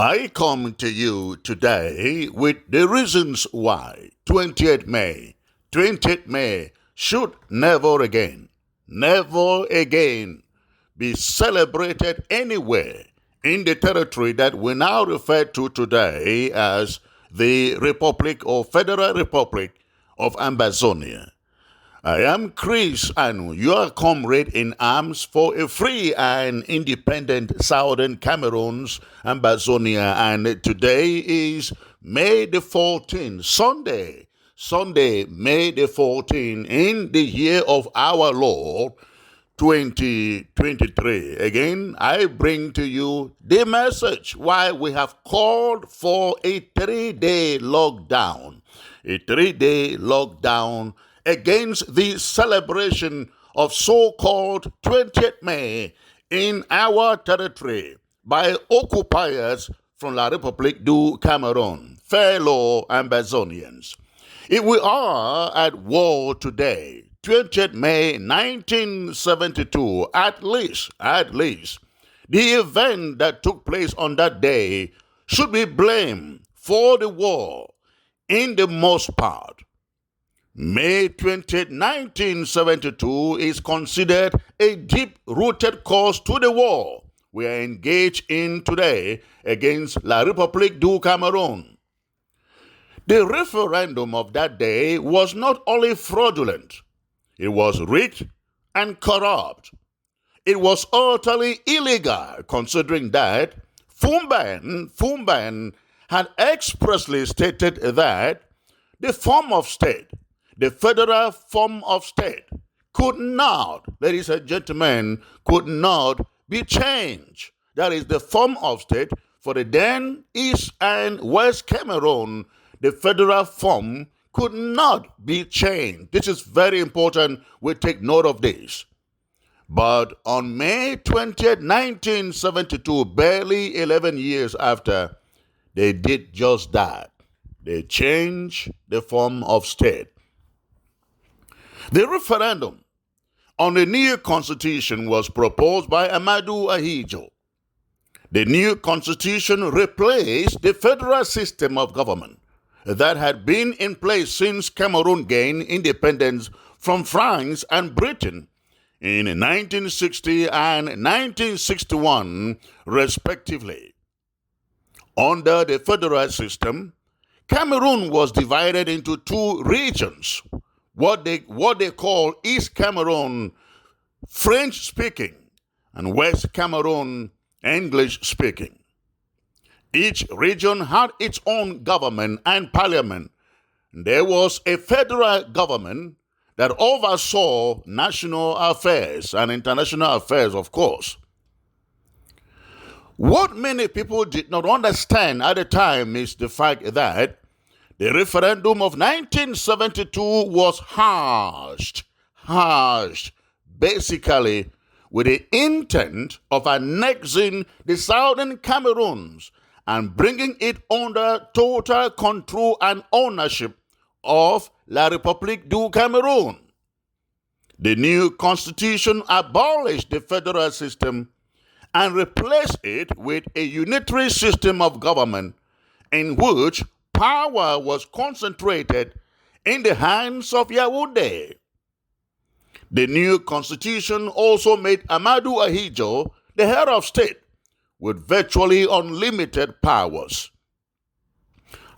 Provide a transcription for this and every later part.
I come to you today with the reasons why 20th May should never again be celebrated anywhere in the territory that we now refer to today as the Republic or Federal Republic of Ambazonia. I am Chris and your comrade in arms for a free and independent Southern Cameroon's Ambazonia, and today is May the 14th, Sunday, May the 14th, in the year of our Lord, 2023. Again, I bring to you the message why we have called for a 3-day lockdown. A 3-day lockdown against the celebration of so-called 20th May in our territory by occupiers from La République du Cameroon, fellow Ambazonians. If we are at war today, 20th May 1972, at least, the event that took place on that day should be blamed for the war in the most part. May 20th, 1972 is considered a deep-rooted cause to the war we are engaged in today against La République du Cameroon. The referendum of that day was not only fraudulent, it was rigged and corrupt. It was utterly illegal, considering that Fumban had expressly stated that the form of state, the federal form of state, could not, ladies and gentlemen, could not be changed. That is the form of state for the then East and West Cameroon. The federal form could not be changed. This is very important. We take note of this. But on May 20th, 1972, barely 11 years after, they did just that. They changed the form of state. The referendum on the new constitution was proposed by Amadou Ahidjo. The new constitution replaced the federal system of government that had been in place since Cameroon gained independence from France and Britain in 1960 and 1961, respectively. Under the federal system, Cameroon was divided into two regions, what they call East Cameroon, French-speaking, and West Cameroon, English-speaking. Each region had its own government and parliament. There was a federal government that oversaw national affairs and international affairs, of course. What many people did not understand at the time is the fact that the referendum of 1972 was hashed, basically with the intent of annexing the Southern Cameroons and bringing it under total control and ownership of La République du Cameroon. The new constitution abolished the federal system and replaced it with a unitary system of government in which power was concentrated in the hands of Yaoundé. The new constitution also made Amadou Ahidjo the head of state with virtually unlimited powers.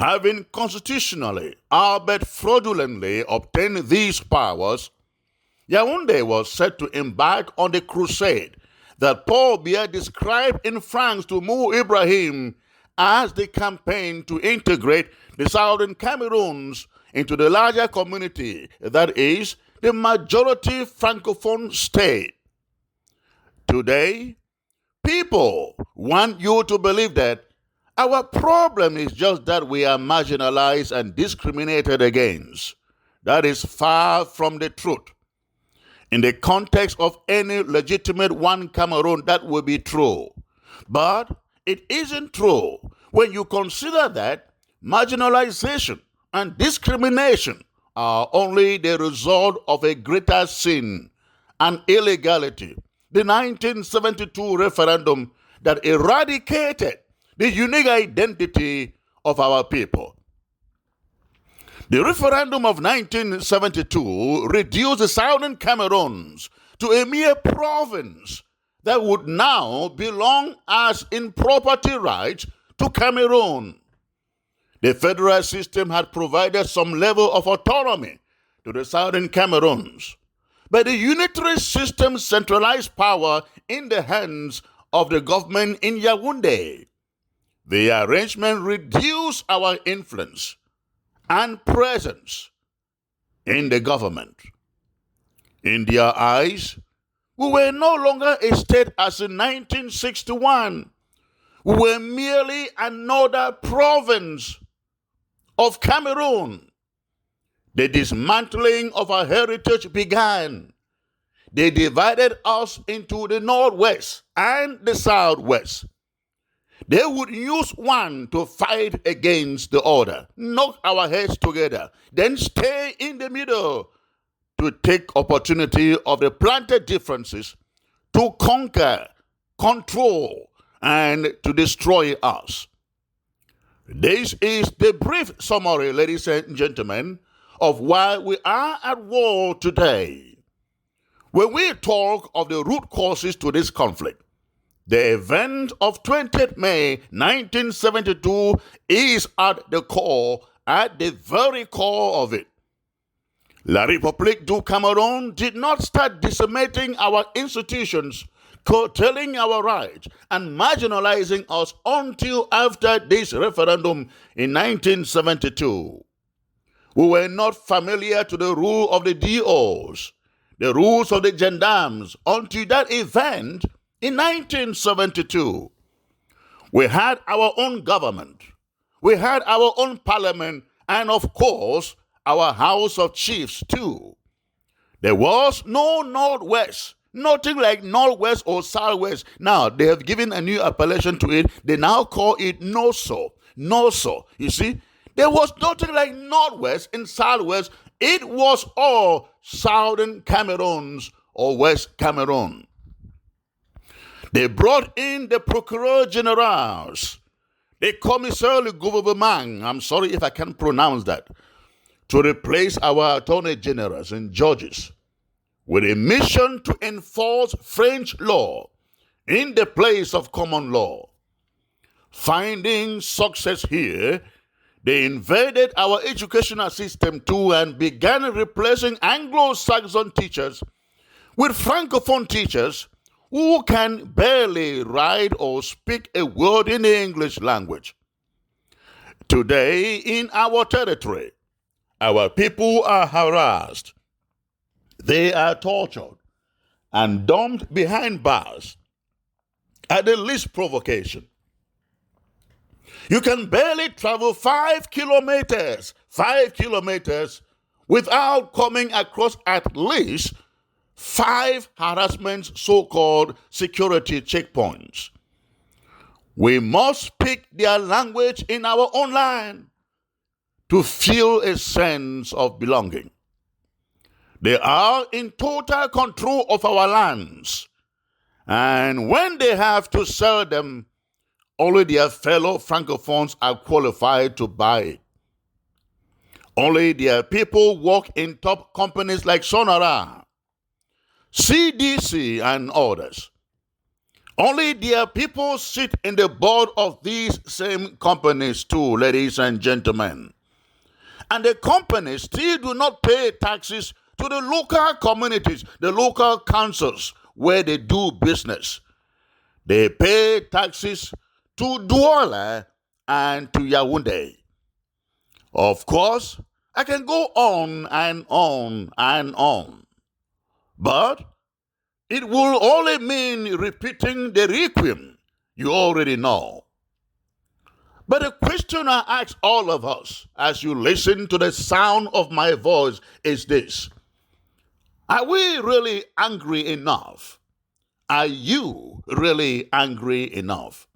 Having constitutionally, albeit fraudulently, obtained these powers, Yaoundé was set to embark on the crusade that Paul Biya described in France to Mou Ibrahim as the campaign to integrate the Southern Cameroons into the larger community, that is, the majority Francophone state. Today, people want you to believe that our problem is just that we are marginalized and discriminated against. That is far from the truth. In the context of any legitimate one Cameroon, that will be true. But it isn't true when you consider that marginalization and discrimination are only the result of a greater sin and illegality. The 1972 referendum that eradicated the unique identity of our people. The referendum of 1972 reduced the Southern Cameroons to a mere province that would now belong as in property rights to Cameroon. The federal system had provided some level of autonomy to the Southern Cameroons, but the unitary system centralized power in the hands of the government in Yaoundé. The arrangement reduced our influence and presence in the government. In their eyes, we were no longer a state as in 1961. We were merely another province of Cameroon. The dismantling of our heritage began. They divided us into the Northwest and the Southwest. They would use one to fight against the other, knock our heads together, then stay in the middle to take opportunity of the planted differences to conquer, control, and to destroy us. This is the brief summary, ladies and gentlemen, of why we are at war today. When we talk of the root causes to this conflict, the event of 20th May 1972 is at the very core of it. La République du Cameroun did not start decimating our institutions, curtailing our rights, and marginalizing us until after this referendum in 1972. We were not familiar to the rule of the DOs, the rules of the gendarmes, until that event in 1972. We had our own government, we had our own parliament, and of course, our House of Chiefs too. There was no Northwest, nothing like Northwest or Southwest. Now, they have given a new appellation to it. They now call it NOSO. NOSO. You see, there was nothing like Northwest and Southwest. It was all Southern Cameroons or West Cameroon. They brought in the Procureur Generals, the Commissaire du Gouvernement, I'm sorry if I can't pronounce that, to replace our Attorney Generals and judges with a mission to enforce French law in the place of common law. Finding success here, they invaded our educational system too and began replacing Anglo-Saxon teachers with Francophone teachers who can barely write or speak a word in the English language. Today, in our territory, our people are harassed, they are tortured, and dumped behind bars at the least provocation. You can barely travel 5 kilometers without coming across at least 5 harassment so-called security checkpoints. We must speak their language in our own land to feel a sense of belonging. They are in total control of our lands, and when they have to sell them, only their fellow Francophones are qualified to buy it. Only their people work in top companies like Sonara, CDC, and others. Only their people sit in the board of these same companies too, ladies and gentlemen. And the companies still do not pay taxes to the local communities, the local councils where they do business. They pay taxes to Douala and to Yaoundé. Of course, I can go on and on and on, but it will only mean repeating the requiem you already know. But the question I ask all of us as you listen to the sound of my voice is this: are we really angry enough? Are you really angry enough?